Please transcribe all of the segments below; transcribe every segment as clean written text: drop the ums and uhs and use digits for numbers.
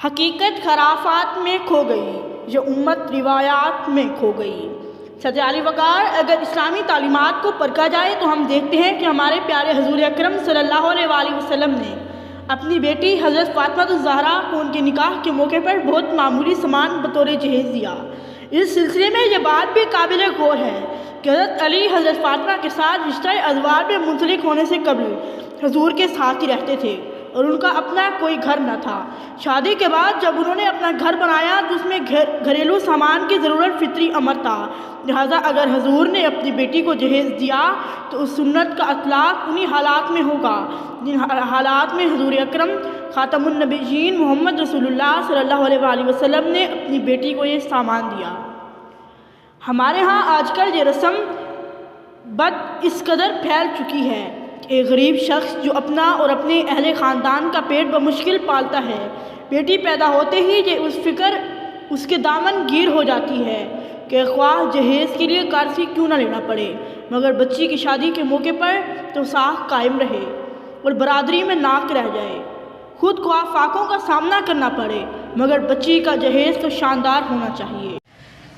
हकीकत खराफात में खो गई, ये उम्मत रिवायात में खो गई। सजाली वकार अगर इस्लामी तालीमात को परखा जाए तो हम देखते हैं कि हमारे प्यारे हजूर अकरम सल्लल्लाहु अलैहि वसल्लम ने अपनी बेटी हज़रत फ़ातिमा ज़हरा को उनके निकाह के मौके पर बहुत मामूली सामान बतौर जहेज़ दिया। इस सिलसिले में यह बात भी काबिल गौर है कि हज़रत अली हज़रत फ़ातिमा के साथ रिश्ता अज़वाज में मुंसलिक होने से कबल हजूर के साथ ही रहते थे और उनका अपना कोई घर न था। शादी के बाद जब उन्होंने अपना घर बनाया तो उसमें घरेलू सामान की ज़रूरत फितरी अमर था। लिहाजा अगर हजूर ने अपनी बेटी को जहेज़ दिया तो उस सुन्नत का इतलाक़ उन्हीं हालात में होगा जिन हालात में हजूर अकरम ख़ातमुन नबीयीन मोहम्मद रसूलुल्लाह सल्लल्लाहु अलैहि वसल्लम ने अपनी बेटी को ये सामान दिया। हमारे यहाँ आजकल ये रस्म बद इस कदर फैल चुकी है। एक गरीब शख्स जो अपना और अपने अहले ख़ानदान का पेट बमुश्किल पालता है, बेटी पैदा होते ही ये उस फिक्र उसके दामन गिर हो जाती है कि ख्वाह जहेज़ के लिए कर्ज़ क्यों ना लेना पड़े मगर बच्ची की शादी के मौके पर तो साख कायम रहे और बरादरी में नाक रह जाए। खुद ख्वाह फाकों का सामना करना पड़े मगर बच्ची का जहेज़ तो शानदार होना चाहिए।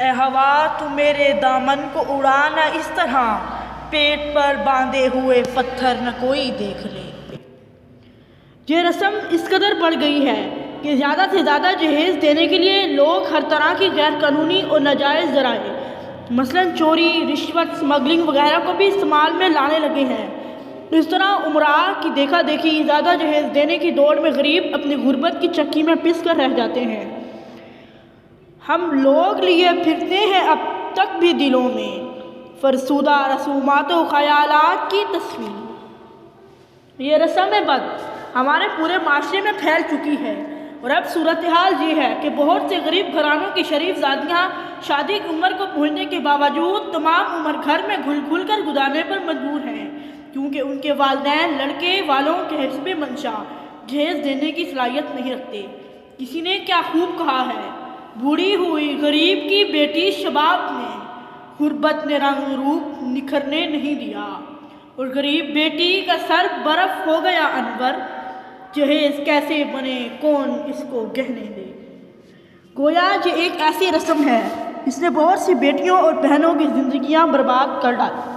ए हवा तू मेरे दामन को उड़ाना इस तरह, पेट पर बांधे हुए पत्थर न कोई देख ले। ये रस्म इस कदर बढ़ गई है कि ज़्यादा से ज़्यादा जहेज़ देने के लिए लोग हर तरह की गैर कानूनी और नाजायज़ ज़राए मसलन चोरी, रिश्वत, स्मगलिंग वगैरह को भी इस्तेमाल में लाने लगे हैं। इस तरह उमरा की देखा देखी ज़्यादा जहेज़ देने की दौड़ में गरीब अपनी गुर्बत की चक्की में पिस कर रह जाते हैं। हम लोग लिए फिरते हैं अब तक भी दिलों में फरसुदा रसूमात व ख़यालात की तस्वीर। ये रस्म बद हमारे पूरे माशरे में फैल चुकी है और अब सूरत हाल ये है कि बहुत से गरीब घरानों की शरीफ ज़ादियाँ शादी की उम्र को पहुँचने के बावजूद तमाम उम्र घर में घुल घुल कर गुजारने पर मजबूर हैं क्योंकि उनके वालिदैन लड़के वालों के हिस्बे मंशा जहेज़ देने की सलाहियत नहीं रखते। किसी ने क्या खूब कहा है, बूढ़ी हुई गरीब की बेटी शबाब ने गुर्बत ने रंग रूप निखरने नहीं दिया और गरीब बेटी का सर बर्फ हो गया अनवर, जहेज़ कैसे बने कौन इसको गहने दे। गोया ये एक ऐसी रस्म है जिसने बहुत सी बेटियों और बहनों की ज़िंदगियां बर्बाद कर डाली।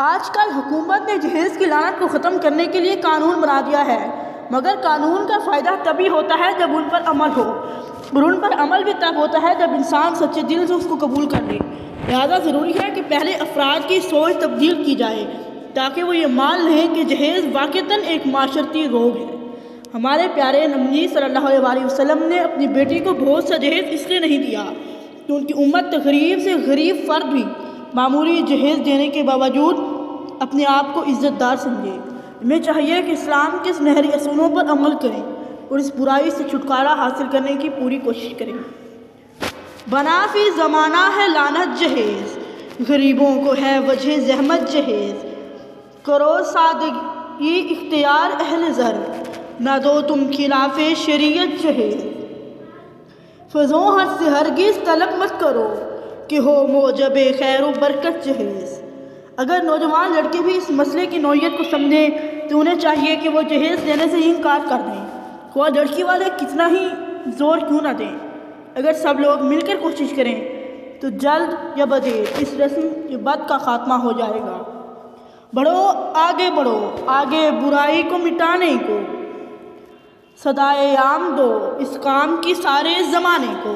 आजकल हुकूमत ने जहेज़ की लानत को ख़त्म करने के लिए कानून बना दिया है मगर कानून का फ़ायदा तभी होता है जब उन पर अमल हो और उन पर अमल भी तब होता है जब इंसान सच्चे दिल से उसको कबूल कर ले। लिहाजा ज़रूरी है कि पहले अफराद की सोच तब्दील की जाए ताकि वो ये मान लें कि जहेज़ वाक़तन एक माशरती रोग है। हमारे प्यारे नबी सल्लल्लाहु अलैहि वसल्लम ने अपनी बेटी को बहुत सा जहेज़ इसलिए नहीं दिया कि उनकी उम्मत गरीब से गरीब फ़र्द भी मामूली जहेज़ देने के बावजूद अपने आप को इज़्ज़तदार समझे। हमें चाहिए कि इस्लाम के सुनहरी असूलों पर अमल करें और इस बुराई से छुटकारा हासिल करने की पूरी कोशिश करें। बनाफी ज़माना है लानत जहेज़, गरीबों को है वजह ज़हमत जहेज़, करो सादगी इख्तियार अहले ज़र, न दो तुम खिलाफ़े शरीयत जहेज़। फ़ज़ों हद से हरगिज़ तलब मत करो कि हो मोजबे खैर व बरकत जहेज़। अगर नौजवान लड़के भी इस मसले की नौयत को समझें तो उन्हें चाहिए कि वो जहेज़ देने से इनकार कर दें, वह लड़की वाले कितना ही ज़ोर क्यों ना दें। अगर सब लोग मिलकर कोशिश करें तो जल्द या बदेर इस रस्म के बद का खात्मा हो जाएगा। बढ़ो आगे बुराई को मिटाने को, सदाए आम दो इस काम की सारे ज़माने को।